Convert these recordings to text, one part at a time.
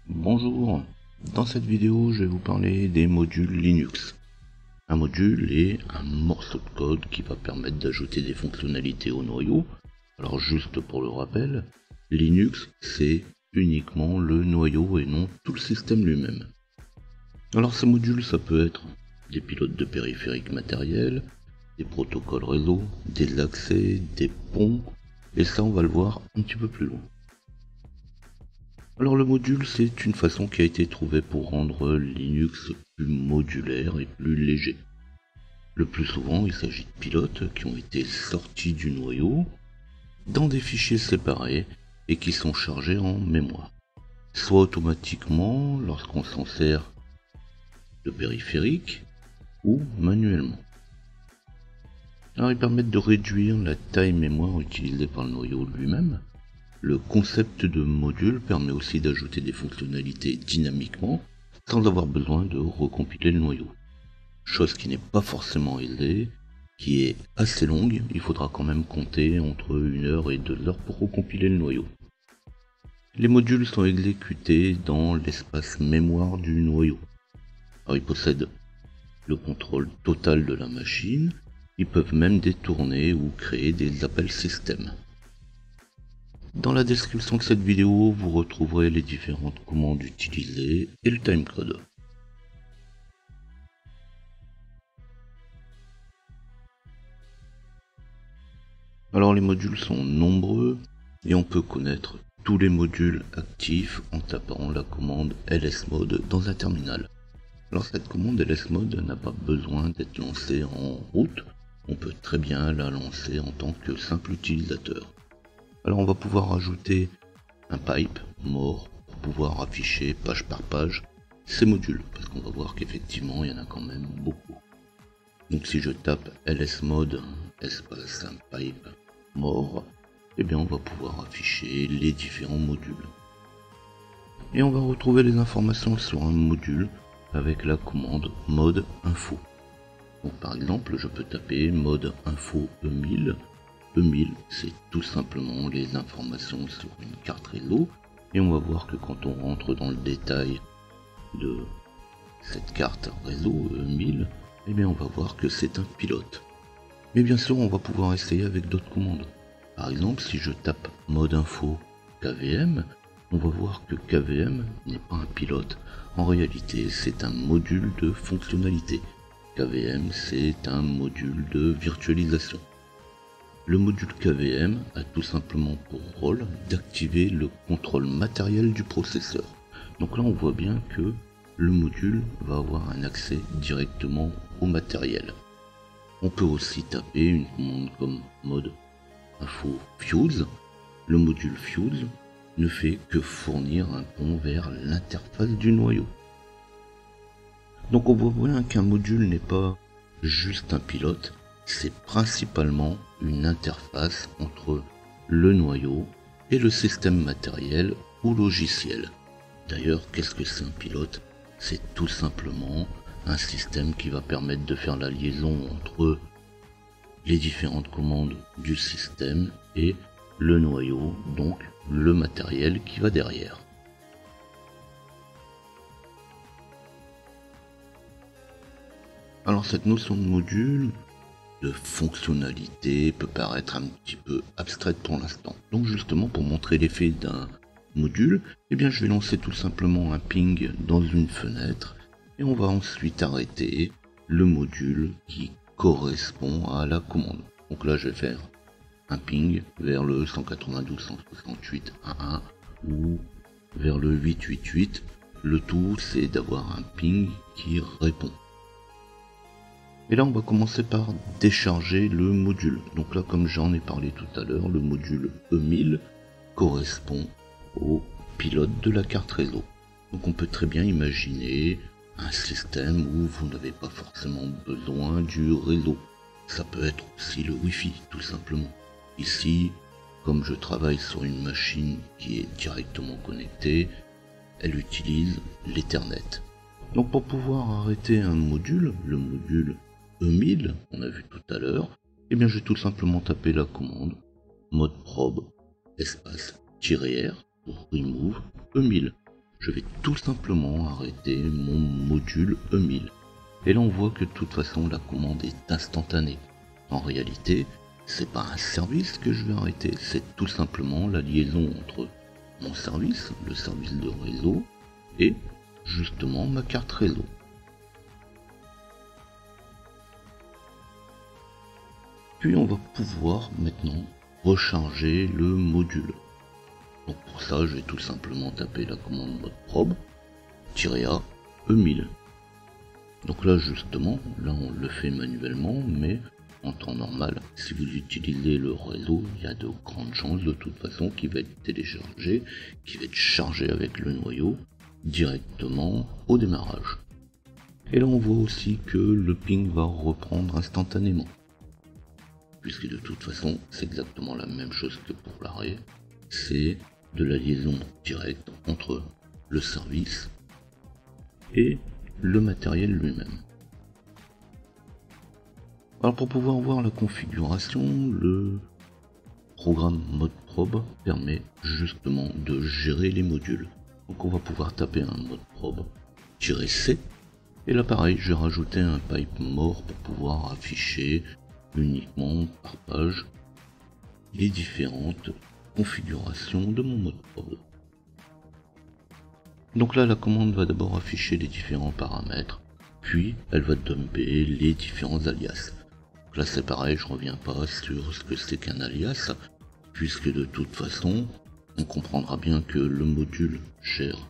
Bonjour, dans cette vidéo je vais vous parler des modules Linux. Un module est un morceau de code qui va permettre d'ajouter des fonctionnalités au noyau. Alors juste pour le rappel, Linux c'est uniquement le noyau et non tout le système lui-même. Alors ces modules ça peut être des pilotes de périphériques matériels, des protocoles réseau, des accès, des ponts, et ça on va le voir un petit peu plus loin. Alors le module, c'est une façon qui a été trouvée pour rendre Linux plus modulaire et plus léger. Le plus souvent, il s'agit de pilotes qui ont été sortis du noyau dans des fichiers séparés et qui sont chargés en mémoire, soit automatiquement lorsqu'on s'en sert de périphérique ou manuellement. Alors ils permettent de réduire la taille mémoire utilisée par le noyau lui-même. Le concept de module permet aussi d'ajouter des fonctionnalités dynamiquement sans avoir besoin de recompiler le noyau. Chose qui n'est pas forcément aisée, qui est assez longue, il faudra quand même compter entre 1 heure et 2 heures pour recompiler le noyau. Les modules sont exécutés dans l'espace mémoire du noyau. Alors ils possèdent le contrôle total de la machine, ils peuvent même détourner ou créer des appels système. Dans la description de cette vidéo, vous retrouverez les différentes commandes utilisées et le timecode. Alors les modules sont nombreux et on peut connaître tous les modules actifs en tapant la commande lsmod dans un terminal. Alors cette commande lsmod n'a pas besoin d'être lancée en route, on peut très bien la lancer en tant que simple utilisateur. Alors on va pouvoir rajouter un pipe mort pour pouvoir afficher page par page ces modules, parce qu'on va voir qu'effectivement il y en a quand même beaucoup. Donc si je tape lsmod espace un pipe mort, et bien on va pouvoir afficher les différents modules. Et on va retrouver les informations sur un module avec la commande mode info. Donc par exemple je peux taper mode info E1000. E1000 c'est tout simplement les informations sur une carte réseau, et on va voir que quand on rentre dans le détail de cette carte réseau E1000, et bien on va voir que c'est un pilote. Mais bien sûr on va pouvoir essayer avec d'autres commandes. Par exemple si je tape mode info KVM, on va voir que KVM n'est pas un pilote, en réalité c'est un module de fonctionnalité. KVM c'est un module de virtualisation. Le module KVM a tout simplement pour rôle d'activer le contrôle matériel du processeur. Donc là on voit bien que le module va avoir un accès directement au matériel. On peut aussi taper une commande comme mode info fuse. Le module fuse ne fait que fournir un pont vers l'interface du noyau. Donc on voit bien qu'un module n'est pas juste un pilote, c'est principalement une interface entre le noyau et le système matériel ou logiciel. D'ailleurs, qu'est-ce que c'est un pilote? C'est tout simplement un système qui va permettre de faire la liaison entre les différentes commandes du système et le noyau, donc le matériel qui va derrière. Alors cette notion de module, de fonctionnalité, peut paraître un petit peu abstraite pour l'instant. Donc justement pour montrer l'effet d'un module, eh bien je vais lancer tout simplement un ping dans une fenêtre et on va ensuite arrêter le module qui correspond à la commande. Donc là je vais faire un ping vers le 192.168.1.1 ou vers le 888. Le tout c'est d'avoir un ping qui répond. Et là on va commencer par décharger le module. Donc là comme j'en ai parlé tout à l'heure, le module E1000 correspond au pilote de la carte réseau. Donc on peut très bien imaginer un système où vous n'avez pas forcément besoin du réseau. Ça peut être aussi le Wi-Fi tout simplement. Ici, comme je travaille sur une machine qui est directement connectée, elle utilise l'Ethernet. Donc pour pouvoir arrêter un module, le module E1000 qu'on a vu tout à l'heure, eh bien je vais tout simplement taper la commande mode probe espace -r pour remove E1000. je vais tout simplement arrêter mon module E1000. Et là on voit que de toute façon la commande est instantanée. En réalité, c'est pas un service que je vais arrêter, c'est tout simplement la liaison entre mon service, le service de réseau, et justement ma carte réseau. Puis on va pouvoir maintenant recharger le module. Donc pour ça, je vais tout simplement taper la commande mode probe -a E1000. Donc là justement, là on le fait manuellement, mais en temps normal, si vous utilisez le réseau, il y a de grandes chances de toute façon qu'il va être téléchargé, qu'il va être chargé avec le noyau directement au démarrage. Et là on voit aussi que le ping va reprendre instantanément, puisque de toute façon c'est exactement la même chose que pour l'arrêt, c'est de la liaison directe entre le service et le matériel lui-même. Alors pour pouvoir voir la configuration, le programme mode probe permet justement de gérer les modules. Donc on va pouvoir taper un mode probe -c, et là pareil, j'ai rajouté un pipe mort pour pouvoir afficher uniquement par page les différentes configurations de mon mode probe. Donc là la commande va d'abord afficher les différents paramètres, puis elle va dumper les différents alias. Donc là c'est pareil, je reviens pas sur ce que c'est qu'un alias, puisque de toute façon on comprendra bien que le module gère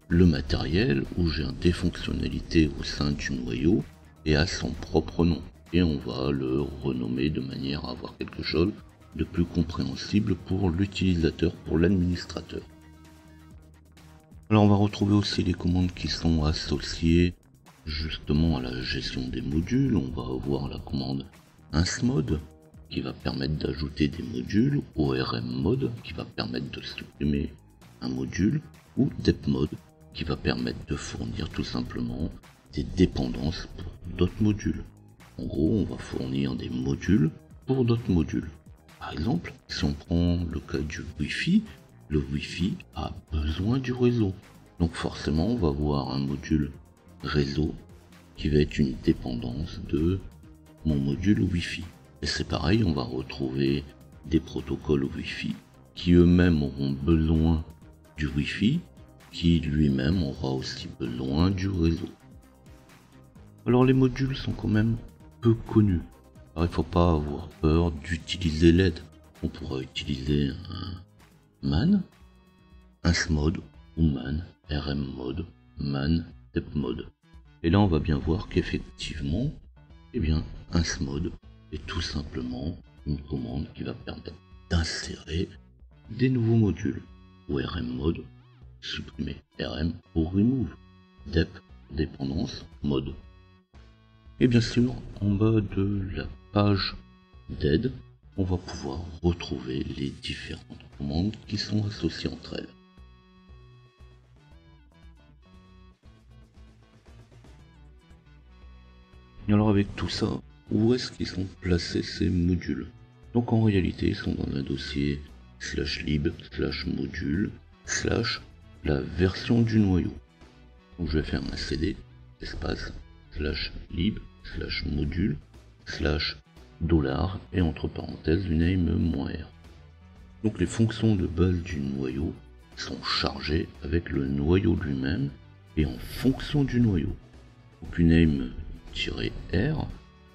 le matériel ou gère des fonctionnalités au sein du noyau et a son propre nom, et on va le renommer de manière à avoir quelque chose de plus compréhensible pour l'utilisateur, pour l'administrateur. Alors on va retrouver aussi les commandes qui sont associées justement à la gestion des modules. On va avoir la commande insmod qui va permettre d'ajouter des modules, ormmod qui va permettre de supprimer un module, ou depmod qui va permettre de fournir tout simplement des dépendances pour d'autres modules. En gros, on va fournir des modules pour d'autres modules. Par exemple, si on prend le cas du Wi-Fi, le Wi-Fi a besoin du réseau. Donc forcément, on va avoir un module réseau qui va être une dépendance de mon module Wi-Fi. Et c'est pareil, on va retrouver des protocoles Wi-Fi qui eux-mêmes auront besoin du Wi-Fi, qui lui-même aura aussi besoin du réseau. Alors les modules sont quand même peu connus. Alors il ne faut pas avoir peur d'utiliser l'aide. On pourra utiliser un man, insmod, ou man, rmmod, man, depmod. Et là on va bien voir qu'effectivement, eh bien, insmod est tout simplement une commande qui va permettre d'insérer des nouveaux modules. Ou rmmod, supprimer, rm pour remove, dep, dépendance, mode. Et bien sûr, en bas de la page d'aide, on va pouvoir retrouver les différentes commandes qui sont associées entre elles. Et alors avec tout ça, où est-ce qu'ils sont placés ces modules? Donc en réalité, ils sont dans un dossier /lib/module/ la version du noyau. Donc je vais faire un cd espace /lib/module/ et entre parenthèses du name-r. Donc les fonctions de base du noyau sont chargées avec le noyau lui-même et en fonction du noyau. Donc uname-r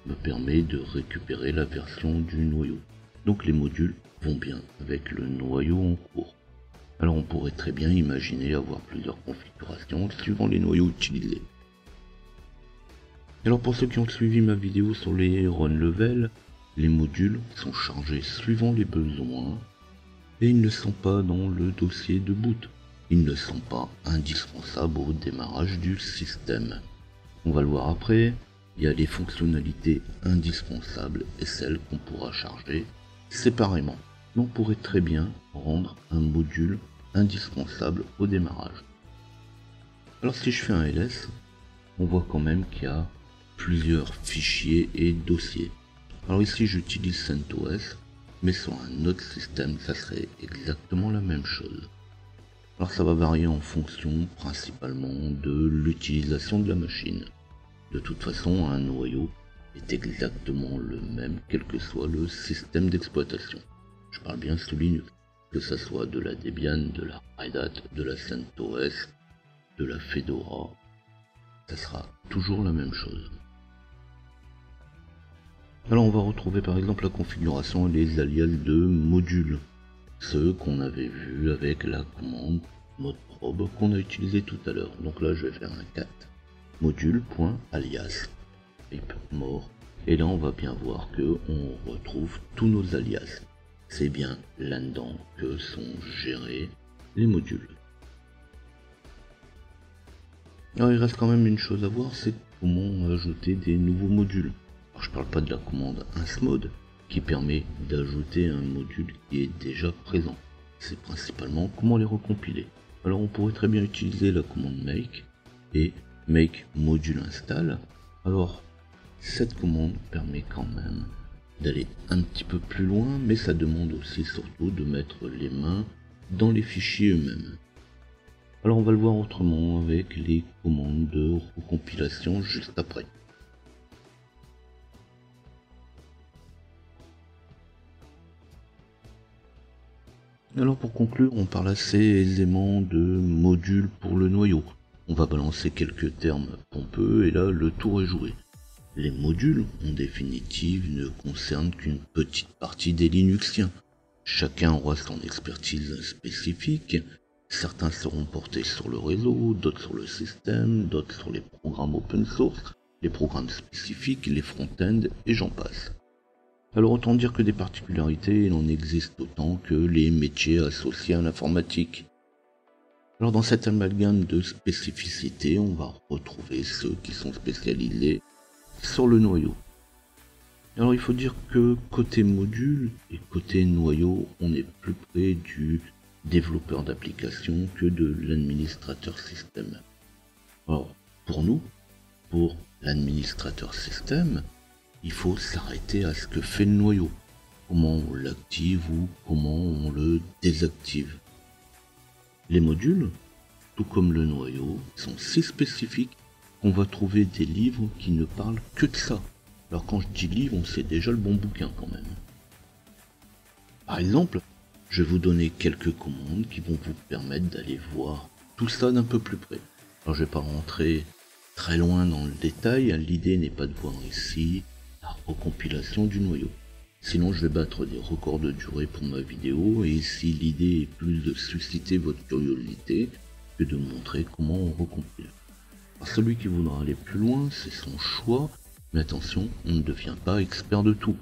me permet de récupérer la version du noyau. Donc les modules vont bien avec le noyau en cours. Alors on pourrait très bien imaginer avoir plusieurs configurations suivant les noyaux utilisés. Alors pour ceux qui ont suivi ma vidéo sur les run level, les modules sont chargés suivant les besoins et ils ne sont pas dans le dossier de boot. Ils ne sont pas indispensables au démarrage du système. On va le voir après, il y a les fonctionnalités indispensables et celles qu'on pourra charger séparément. On pourrait très bien rendre un module indispensable au démarrage. Alors si je fais un ls, on voit quand même qu'il y a plusieurs fichiers et dossiers. Alors ici j'utilise CentOS, mais sur un autre système ça serait exactement la même chose. Alors ça va varier en fonction principalement de l'utilisation de la machine. De toute façon, un noyau est exactement le même quel que soit le système d'exploitation. Je parle bien sous Linux, que ça soit de la Debian, de la Red Hat, de la CentOS, de la Fedora, ça sera toujours la même chose. Alors on va retrouver par exemple la configuration et les alias de modules, ceux qu'on avait vus avec la commande mode probe qu'on a utilisé tout à l'heure. Donc là je vais faire un cat module.alias type mort, et là on va bien voir que on retrouve tous nos alias. C'est bien là-dedans que sont gérés les modules. Alors il reste quand même une chose à voir, c'est comment ajouter des nouveaux modules. Alors je parle pas de la commande insmod qui permet d'ajouter un module qui est déjà présent. C'est principalement comment les recompiler. Alors on pourrait très bien utiliser la commande make et make module install. Alors cette commande permet quand même d'aller un petit peu plus loin, mais ça demande aussi surtout de mettre les mains dans les fichiers eux-mêmes. Alors on va le voir autrement avec les commandes de recompilation juste après. Alors pour conclure, on parle assez aisément de modules pour le noyau. On va balancer quelques termes pompeux et là le tour est joué. Les modules, en définitive, ne concernent qu'une petite partie des Linuxiens. Chacun aura son expertise spécifique. Certains seront portés sur le réseau, d'autres sur le système, d'autres sur les programmes open source, les programmes spécifiques, les front-end et j'en passe. Alors autant dire que des particularités, il en existe autant que les métiers associés à l'informatique. Alors dans cet amalgame de spécificités, on va retrouver ceux qui sont spécialisés sur le noyau. Alors il faut dire que côté module et côté noyau, on est plus près du développeur d'application que de l'administrateur système. Alors pour nous, pour l'administrateur système, il faut s'arrêter à ce que fait le noyau, comment on l'active ou comment on le désactive. Les modules, tout comme le noyau, sont si spécifiques qu'on va trouver des livres qui ne parlent que de ça. Alors quand je dis livre, on sait déjà le bon bouquin quand même. Par exemple, je vais vous donner quelques commandes qui vont vous permettre d'aller voir tout ça d'un peu plus près. Alors je vais pas rentrer très loin dans le détail, l'idée n'est pas de voir ici la recompilation du noyau. Sinon je vais battre des records de durée pour ma vidéo, et ici l'idée est plus de susciter votre curiosité que de montrer comment on recompile. Alors celui qui voudra aller plus loin, c'est son choix, mais attention, on ne devient pas expert de tout.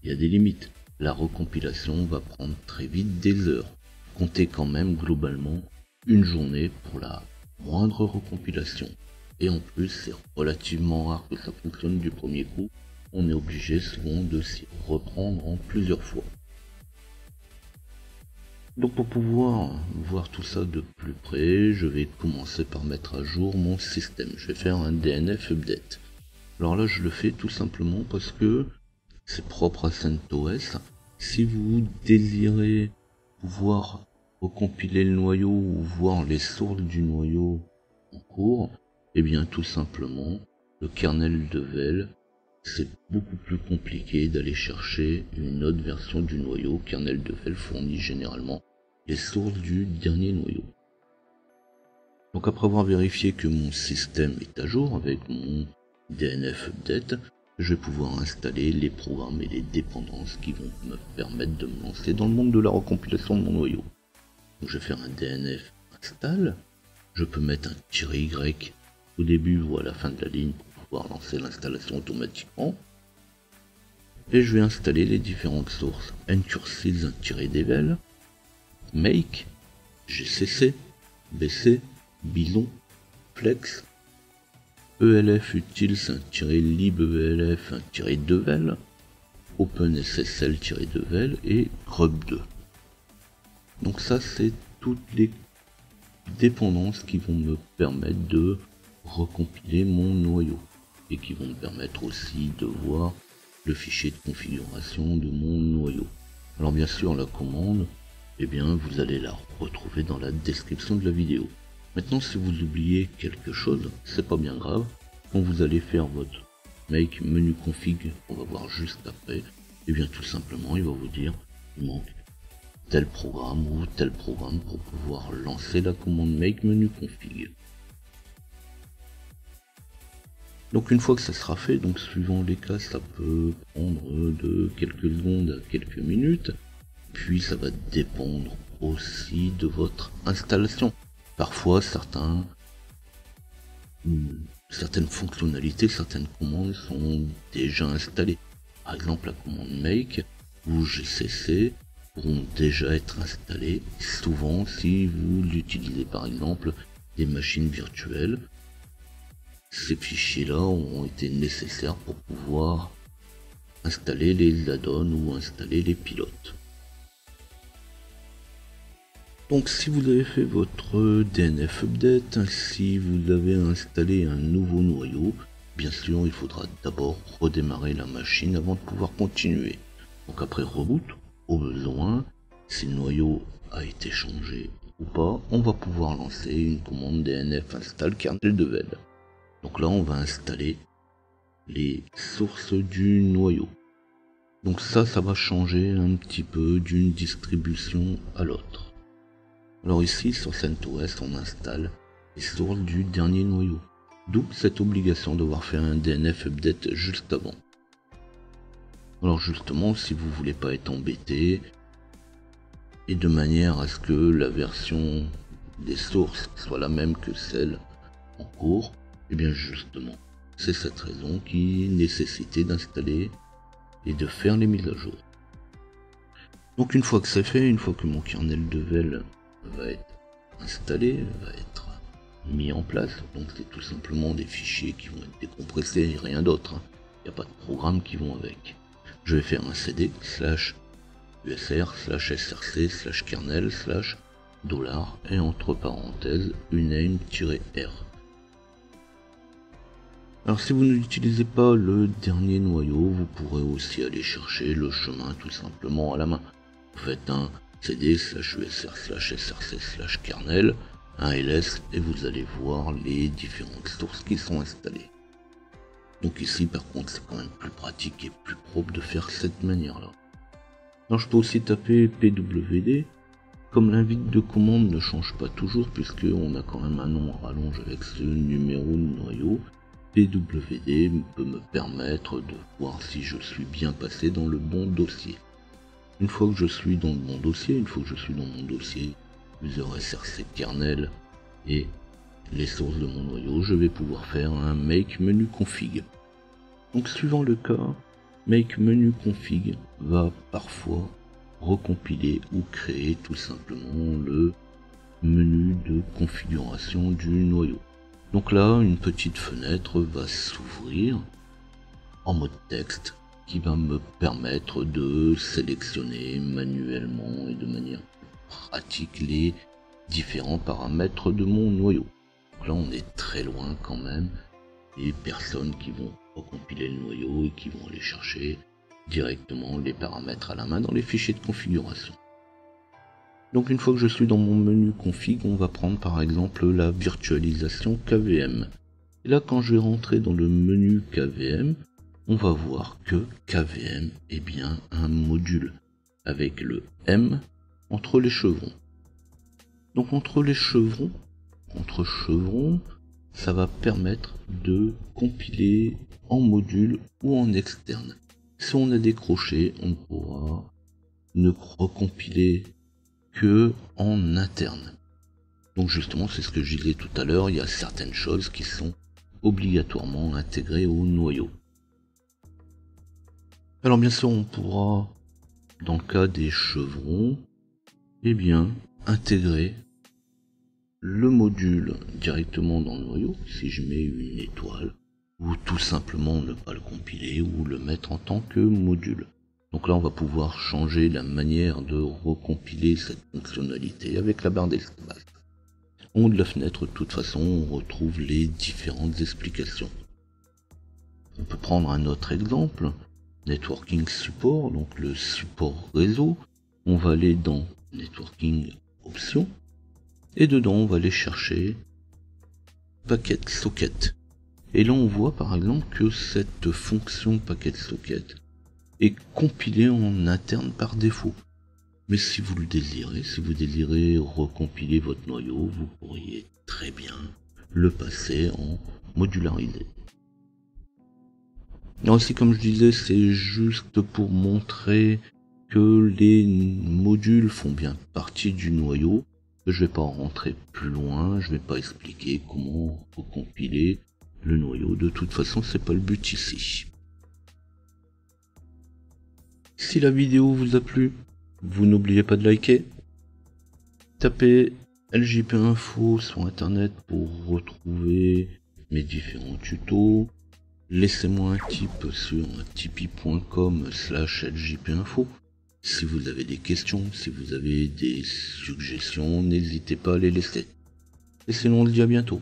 Il y a des limites. La recompilation va prendre très vite des heures. Comptez quand même globalement une journée pour la moindre recompilation. Et en plus, c'est relativement rare que ça fonctionne du premier coup. On est obligé souvent de s'y reprendre en plusieurs fois. Donc pour pouvoir voir tout ça de plus près, je vais commencer par mettre à jour mon système. Je vais faire un DNF update. Alors là, je le fais tout simplement parce que c'est propre à CentOS. Si vous désirez pouvoir recompiler le noyau ou voir les sources du noyau en cours, eh bien tout simplement, le kernel devel, c'est beaucoup plus compliqué d'aller chercher une autre version du noyau. Kernel devel fournit généralement les sources du dernier noyau. Donc après avoir vérifié que mon système est à jour avec mon DNF update, je vais pouvoir installer les programmes et les dépendances qui vont me permettre de me lancer dans le monde de la recompilation de mon noyau. Donc je vais faire un DNF install, je peux mettre un -y au début ou à la fin de la ligne pour pouvoir lancer l'installation automatiquement. Et je vais installer les différentes sources ncurses-devel, make, gcc, bc, bison, flex, elf utils-libelf-devel, openssl-devel et grub2. Donc ça, c'est toutes les dépendances qui vont me permettre de recompiler mon noyau et qui vont me permettre aussi de voir le fichier de configuration de mon noyau. Alors bien sûr, la commande eh bien vous allez la retrouver dans la description de la vidéo. Maintenant, si vous oubliez quelque chose, c'est pas bien grave. Quand vous allez faire votre make menu config, on va voir juste après, et bien tout simplement il va vous dire il manque tel programme ou tel programme pour pouvoir lancer la commande make menu config. Donc une fois que ça sera fait, donc suivant les cas, ça peut prendre de quelques secondes à quelques minutes, puis ça va dépendre aussi de votre installation. Parfois certaines fonctionnalités, certaines commandes sont déjà installées. Par exemple la commande make ou gcc pourront déjà être installées, souvent si vous l'utilisez par exemple des machines virtuelles. Ces fichiers-là ont été nécessaires pour pouvoir installer les add-ons ou installer les pilotes. Donc si vous avez fait votre DNF update, si vous avez installé un nouveau noyau, bien sûr il faudra d'abord redémarrer la machine avant de pouvoir continuer. Donc après reboot, au besoin, si le noyau a été changé ou pas, on va pouvoir lancer une commande DNF install kernel devel. Donc là on va installer les sources du noyau. Donc ça va changer un petit peu d'une distribution à l'autre. Alors ici sur CentOS on installe les sources du dernier noyau. D'où cette obligation d'avoir fait un DNF update juste avant. Alors justement si vous voulez pas être embêté, et de manière à ce que la version des sources soit la même que celle en cours, et bien justement, c'est cette raison qui nécessitait d'installer et de faire les mises à jour. Donc une fois que c'est fait, une fois que mon kernel devel va être installé, va être mis en place, donc c'est tout simplement des fichiers qui vont être décompressés et rien d'autre, il n'y a pas de programme qui vont avec. Je vais faire un cd /usr/src /kernel/ et entre parenthèses uname-r. Alors si vous n'utilisez pas le dernier noyau, vous pourrez aussi aller chercher le chemin tout simplement à la main. Vous faites un cd /usr/src /kernel, un ls et vous allez voir les différentes sources qui sont installées. Donc ici par contre c'est quand même plus pratique et plus propre de faire cette manière là. Alors je peux aussi taper pwd, comme l'invite de commande ne change pas toujours puisque on a quand même un nom à rallonge avec ce numéro de noyau, pwd peut me permettre de voir si je suis bien passé dans le bon dossier. Une fois que je suis dans le bon dossier, mon dossier user src kernel et les sources de mon noyau, je vais pouvoir faire un make menu config. Donc suivant le cas, make menu config va parfois recompiler ou créer tout simplement le menu de configuration du noyau. Donc là, une petite fenêtre va s'ouvrir en mode texte qui va me permettre de sélectionner manuellement et de manière pratique les différents paramètres de mon noyau. Donc là, on est très loin quand même des personnes qui vont recompiler le noyau et qui vont aller chercher directement les paramètres à la main dans les fichiers de configuration. Donc une fois que je suis dans mon menu config, on va prendre par exemple la virtualisation KVM. Et là quand je vais rentrer dans le menu KVM, on va voir que KVM est bien un module avec le M entre les chevrons. Donc entre chevrons, ça va permettre de compiler en module ou en externe. Si on a décroché, on pourra ne recompiler que en interne. Donc justement, c'est ce que je disais tout à l'heure, il y a certaines choses qui sont obligatoirement intégrées au noyau. Alors bien sûr, on pourra, dans le cas des chevrons, eh bien, intégrer le module directement dans le noyau, si je mets une étoile, ou tout simplement ne pas le compiler, ou le mettre en tant que module. Donc là on va pouvoir changer la manière de recompiler cette fonctionnalité avec la barre d'espace. En haut de la fenêtre, de toute façon, on retrouve les différentes explications. On peut prendre un autre exemple, Networking Support, donc le support réseau. On va aller dans networking options, et dedans on va aller chercher packet socket. Et là on voit par exemple que cette fonction packet socket est compilée en interne par défaut. Mais si vous le désirez, si vous désirez recompiler votre noyau, vous pourriez très bien le passer en modularisé. Alors ici, comme je disais, c'est juste pour montrer que les modules font bien partie du noyau. Je vais pas en rentrer plus loin, je vais pas expliquer comment recompiler le noyau. De toute façon, c'est pas le but ici. Si la vidéo vous a plu, vous n'oubliez pas de liker. Tapez LJP Info sur internet pour retrouver mes différents tutos. Laissez-moi un tip sur tipeee.com/ljpinfo. Si vous avez des questions, si vous avez des suggestions, n'hésitez pas à les laisser. Et sinon on se dit à bientôt.